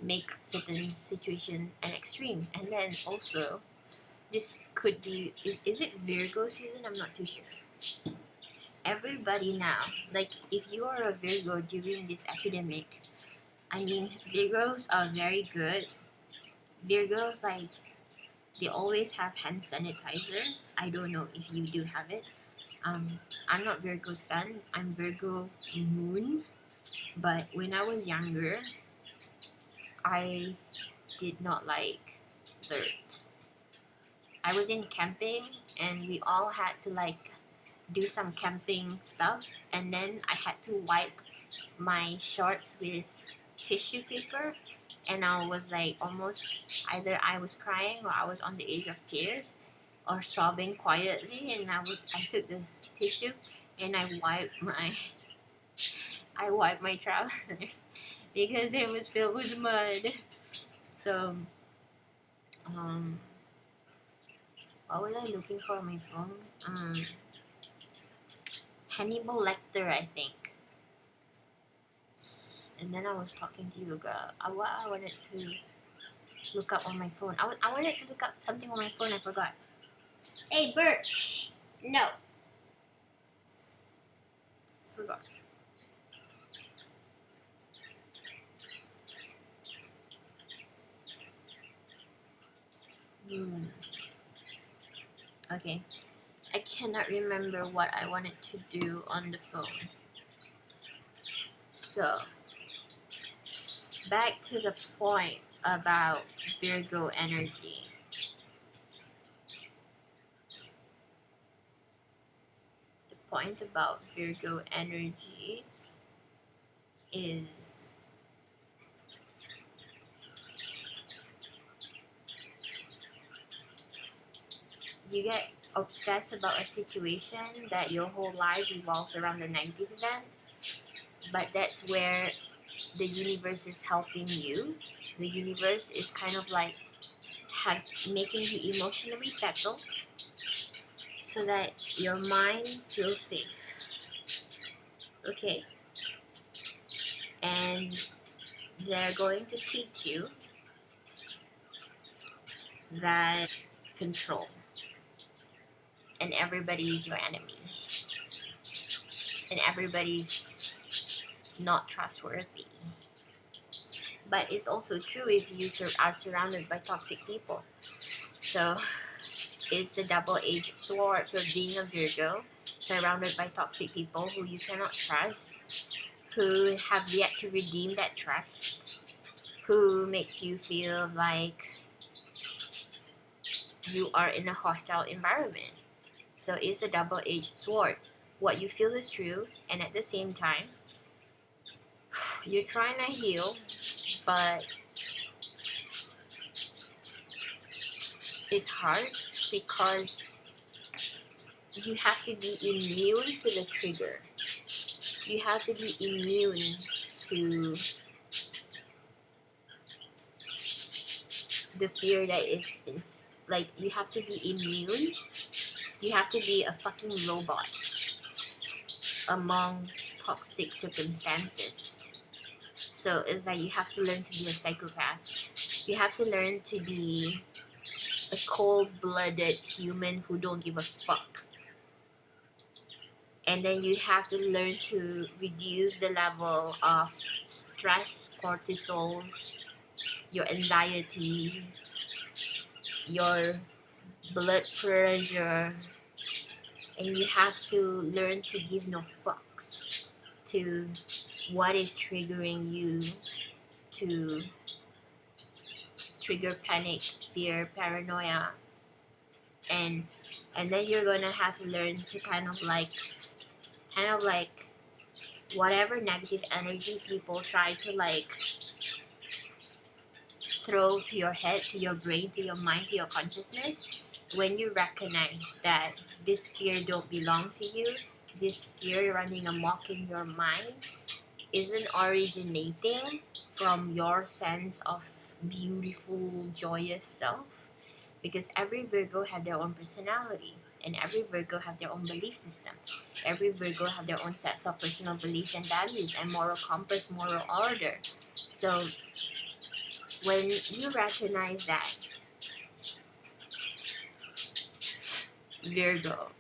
make certain situation an extreme. And then also, this could be, is it Virgo season? I'm not too sure. Everybody now, like, if you are a Virgo during this epidemic, I mean, Virgos are very good. Virgos, like, they always have hand sanitizers. I don't know if you do have it. I'm not Virgo sun, I'm Virgo moon. But when I was younger, I did not like dirt. I was in camping, and we all had to like do some camping stuff, and then I had to wipe my shorts with tissue paper, and I was like almost, either I was crying or I was on the edge of tears or sobbing quietly, and I took the tissue and I wiped my trouser because it was filled with mud. So what was I looking for on my phone? Hannibal Lecter, I think. And then I was talking to you, girl. What I wanted to look up on my phone. I wanted to look up something on my phone. I forgot. Hey, Bert. Shh. No. Forgot. Okay. I cannot remember what I wanted to do on the phone. So, back to the point about Virgo energy. The point about Virgo energy is you get obsessed about a situation that your whole life revolves around a negative event, but that's where the universe is helping you. The universe is kind of like making you emotionally settle so that your mind feels safe. Okay, and they're going to teach you that control and everybody is your enemy and everybody's not trustworthy. But it's also true if you are surrounded by toxic people. So it's a double-edged sword for being a Virgo, surrounded by toxic people who you cannot trust, who have yet to redeem that trust, who makes you feel like you are in a hostile environment. So it's a double-edged sword. What you feel is true, and at the same time, you're trying to heal, but it's hard because you have to be immune to the trigger. You have to be immune to the fear that is like you have to be immune. You have to be a fucking robot among toxic circumstances. So it's like you have to learn to be a psychopath. You have to learn to be a cold-blooded human who don't give a fuck. And then you have to learn to reduce the level of stress, cortisols, your anxiety, your blood pressure, and you have to learn to give no fucks to what is triggering you to trigger panic, fear, paranoia, and then you're gonna have to learn to kind of like whatever negative energy people try to like throw to your head, to your brain, to your mind, to your consciousness, when you recognize that this fear don't belong to you, this fear running amok in your mind isn't originating from your sense of beautiful, joyous self, because every Virgo have their own personality and every Virgo have their own belief system. Every Virgo have their own sets of personal beliefs and values and moral compass, moral order. So when you recognize that, Virgo,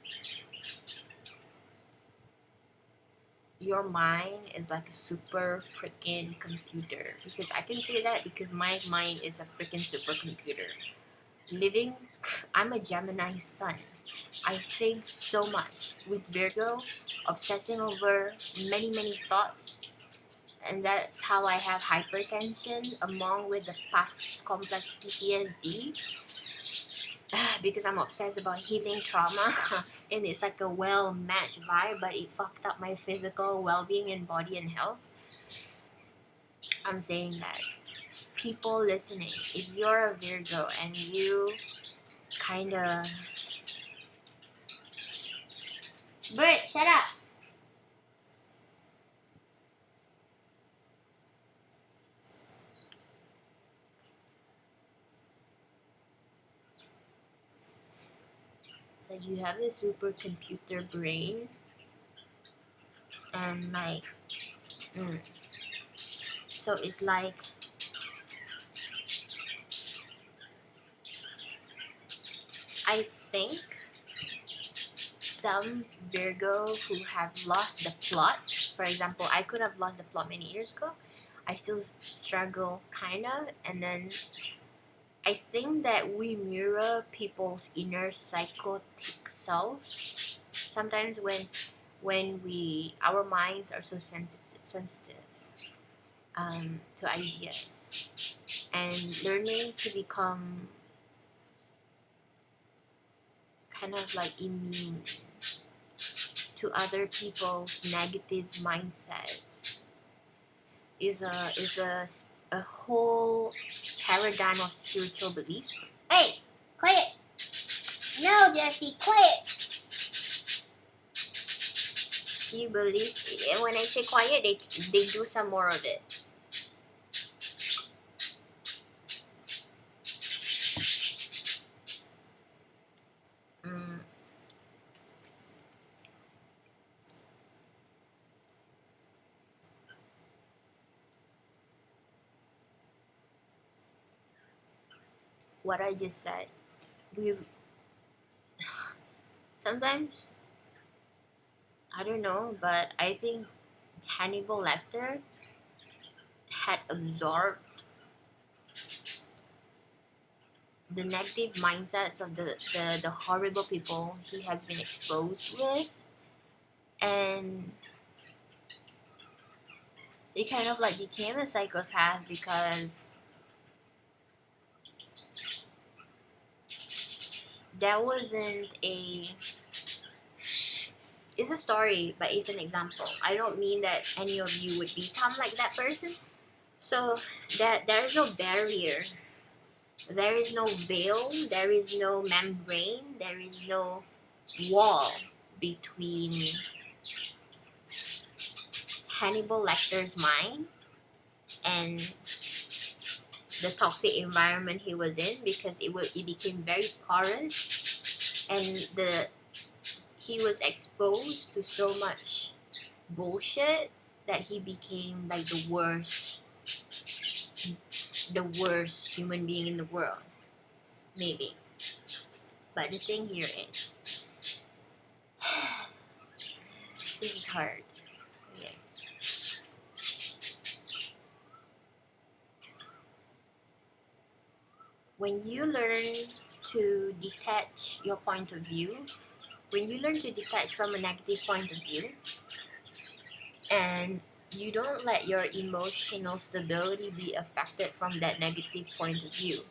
your mind is like a super freaking computer. Because I can say that because my mind is a freaking supercomputer. I'm a Gemini sun. I think so much. With Virgo, obsessing over many thoughts. And that's how I have hypertension along with the past complex PTSD. Because I'm obsessed about healing trauma. And it's like a well-matched vibe, but it fucked up my physical well-being and body and health. I'm saying that people listening, if you're a Virgo and you kinda... Bert, shut up! So you have this supercomputer brain and like so it's like I think some Virgo who have lost the plot, for example, I could have lost the plot many years ago. I still struggle kind of, and then I think that we mirror people's inner psychotic selves. Sometimes when our minds are so sensitive to ideas, and learning to become kind of like immune to other people's negative mindsets is a whole paradigm of spiritual beliefs. Hey, quiet! No, Jesse, quiet! You believe? And when I say quiet, they do some more of it. Mm. What I just said, we sometimes I don't know, but I think Hannibal Lecter had absorbed the negative mindsets of the horrible people he has been exposed with, and he kind of like became a psychopath because that wasn't a it's a story, but it's an example. I don't mean that any of you would become like that person. So that there is no barrier, there is no veil, there is no membrane, there is no wall between Hannibal Lecter's mind and the toxic environment he was in, because it became very porous, and he was exposed to so much bullshit that he became like the worst human being in the world, maybe. But the thing here is, this is hard. Yeah. When you learn to detach your point of view, when you learn to detach from a negative point of view, and you don't let your emotional stability be affected from that negative point of view.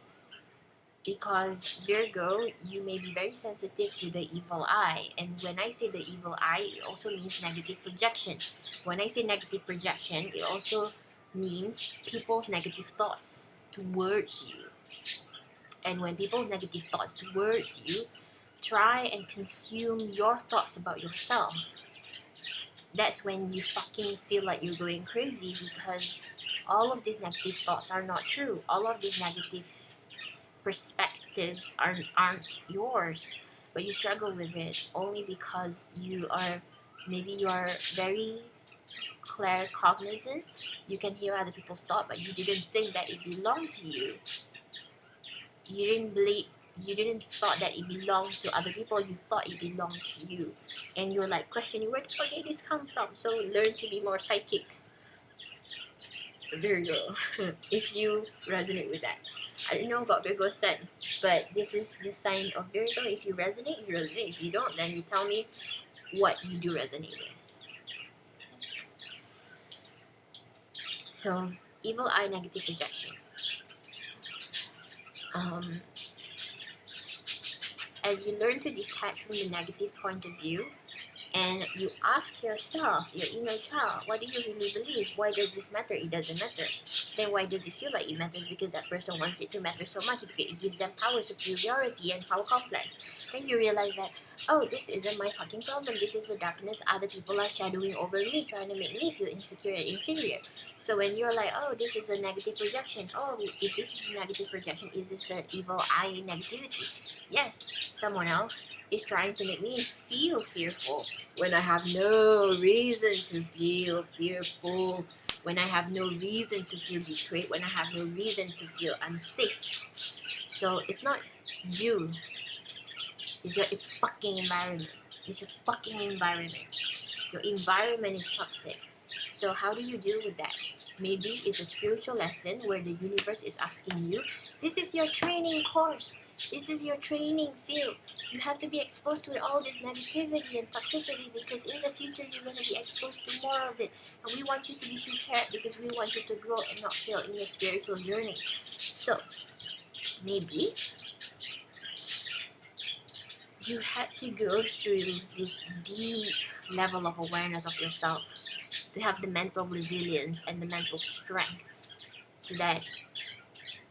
Because Virgo, you may be very sensitive to the evil eye. And when I say the evil eye, it also means negative projection. When I say negative projection, it also means people's negative thoughts towards you. And when people's negative thoughts towards you try and consume your thoughts about yourself, that's when you fucking feel like you're going crazy, because all of these negative thoughts are not true. All of these negative perspectives aren't yours, but you struggle with it only because you are very claircognizant. You can hear other people's thought, but you didn't think that it belonged to you. You didn't thought that it belonged to other people. You thought it belonged to you, and you're like questioning, where the fuck did this come from? So learn to be more psychic, Virgo. If you resonate with that. I don't know about Virgo Sun, but this is the sign of Virgo. If you resonate, you resonate. If you don't, then you tell me what you do resonate with. So, evil eye, negative projection. As you learn to detach from the negative point of view, and you ask yourself, your inner child, what do you really believe? Why does this matter? It doesn't matter. Then why does it feel like it matters? Because that person wants it to matter so much, because it gives them power, superiority, and power complex. Then you realize that, oh, this isn't my fucking problem. This is the darkness other people are shadowing over me, trying to make me feel insecure and inferior. So when you're like, oh, this is a negative projection. Oh, if this is a negative projection, is this an evil eye negativity? Yes, someone else is trying to make me feel fearful when I have no reason to feel fearful, when I have no reason to feel betrayed, when I have no reason to feel unsafe. So it's not you, it's your fucking environment. It's your fucking environment. Your environment is toxic. So how do you deal with that? Maybe it's a spiritual lesson where the universe is asking you, this is your training course. This is your training field. You have to be exposed to all this negativity and toxicity because in the future you're going to be exposed to more of it. And we want you to be prepared because we want you to grow and not fail in your spiritual journey. So, maybe you had to go through this deep level of awareness of yourself to have the mental resilience and the mental strength so that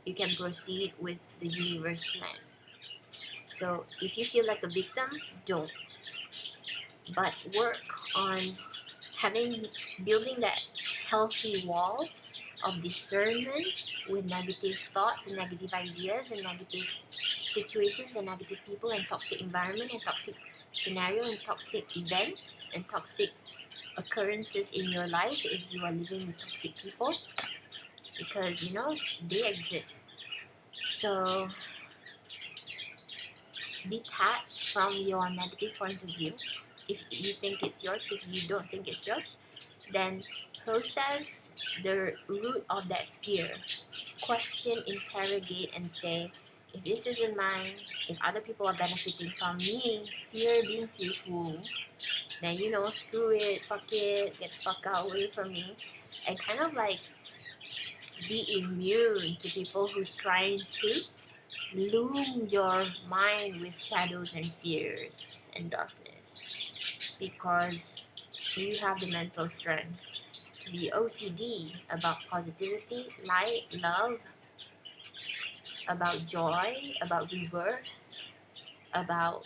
you can proceed with the universe plan. So if you feel like a victim, don't. But work on building that healthy wall of discernment with negative thoughts and negative ideas and negative situations and negative people and toxic environment and toxic scenario and toxic events and toxic occurrences in your life if you are living with toxic people, because they exist. So detach from your negative point of view. If you think it's yours, if you don't think it's yours, then process the root of that fear. Question, interrogate, and say, if this isn't mine, if other people are benefiting from me being fearful, then screw it, fuck it, get the fuck out away from me, and kind of like be immune to people who's trying to loom your mind with shadows and fears and darkness, because you have the mental strength to be OCD about positivity, light, love, about joy, about rebirth, about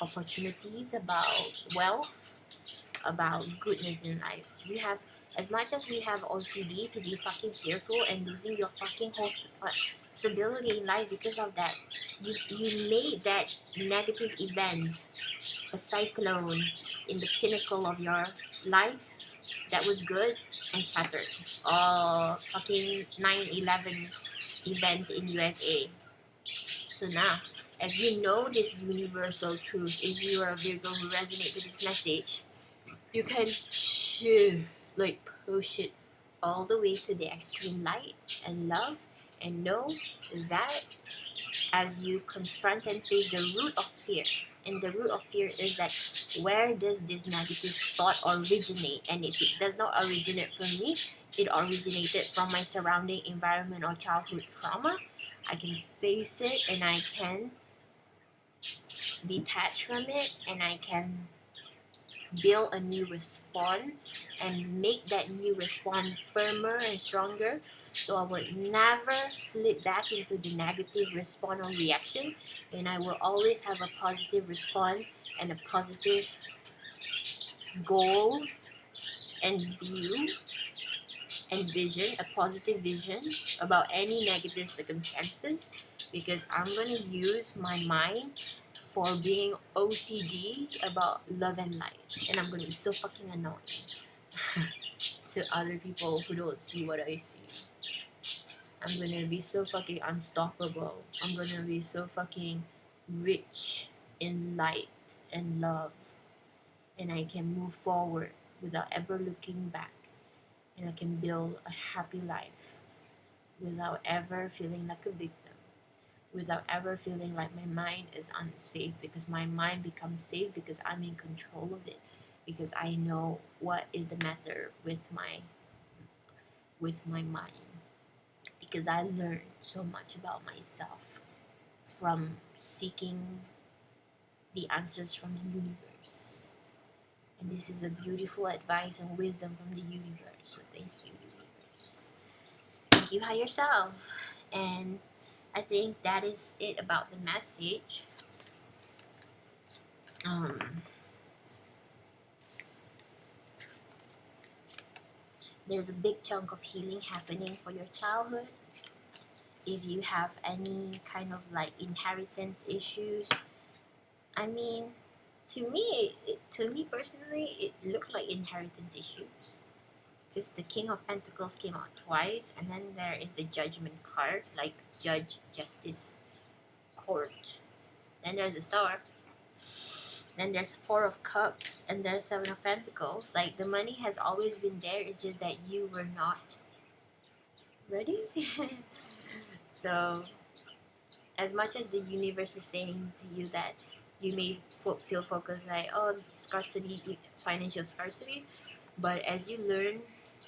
opportunities, about wealth, about goodness in life. You have, as much as you have OCD to be fucking fearful and losing your fucking whole stability in life because of that, you made that negative event a cyclone in the pinnacle of your life that was good and shattered. Fucking 9/11 event in USA. So now, as you know this universal truth, if you are a Virgo who resonates with this message, you can shift, like push it all the way to the extreme light and love, and know that as you confront and face the root of fear, and the root of fear is that where does this negative thought originate? And if it does not originate from me, it originated from my surrounding environment or childhood trauma. I can face it and I can detach from it and I can build a new response and make that new response firmer and stronger, so I would never slip back into the negative response or reaction, and I will always have a positive response and a positive goal and view and vision, a positive vision about any negative circumstances, because I'm going to use my mind for being OCD about love and light, and I'm gonna be so fucking annoying to other people who don't see what I see. I'm gonna be so fucking unstoppable. I'm gonna be so fucking rich in light and love, and I can move forward without ever looking back, and I can build a happy life without ever feeling like a victim, without ever feeling like my mind is unsafe, because my mind becomes safe because I'm in control of it, because I know what is the matter with my mind, because I learned so much about myself from seeking the answers from the universe. And this is a beautiful advice and wisdom from the universe. So thank you, universe. Thank you, higher self. And I think that is it about the message. There's a big chunk of healing happening for your childhood. If you have any kind of like inheritance issues, I mean, to me personally, it looked like inheritance issues. Because the King of Pentacles came out twice, and then there is the Judgment card, like Judge, Justice, Court. Then there's the Star. Then there's Four of Cups, and there's Seven of Pentacles. Like, the money has always been there, it's just that you were not Ready? So, as much as the universe is saying to you that you may feel focused like, oh, scarcity, financial scarcity, but as you learn,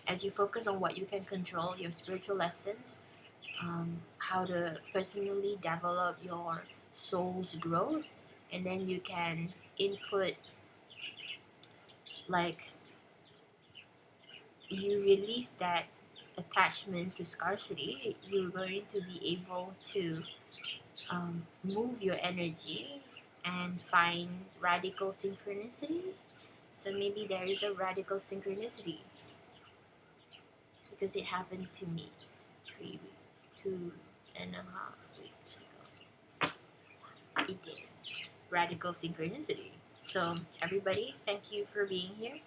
as you focus on what you can control, your spiritual lessons, how to personally develop your soul's growth, and then you can input, like, you release that attachment to scarcity, you're going to be able to move your energy and find radical synchronicity. So maybe there is a radical synchronicity because it happened to me 2.5 weeks ago. It did. Radical synchronicity. So everybody, thank you for being here.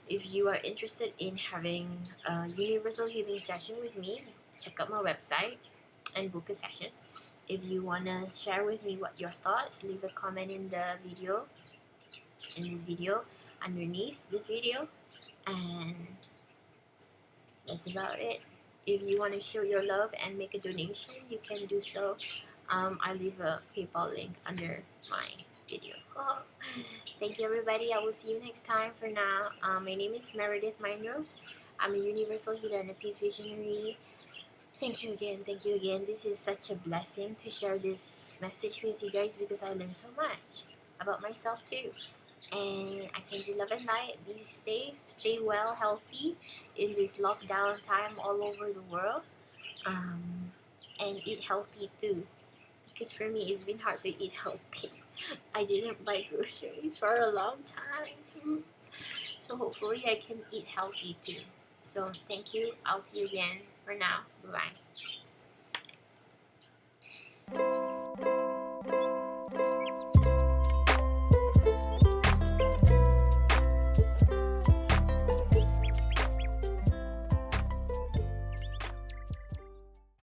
If you are interested in having a universal healing session with me, check out my website and book a session. If you want to share with me what your thoughts, leave a comment in this video, underneath this video, and that's about it. If you want to show your love and make a donation, you can do so. I'll leave a PayPal link under my video. Thank you, everybody. I will see you next time. For now, my name is Meredith Mynrose. I'm a universal healer and a peace visionary. Thank you again. Thank you again. This is such a blessing to share this message with you guys because I learned so much about myself too. And I send you love and light. Be safe, stay well, healthy in this lockdown time all over the world. And eat healthy too. Because for me, it's been hard to eat healthy. I didn't buy groceries for a long time. So hopefully I can eat healthy too. So thank you. I'll see you again. For now, bye-bye.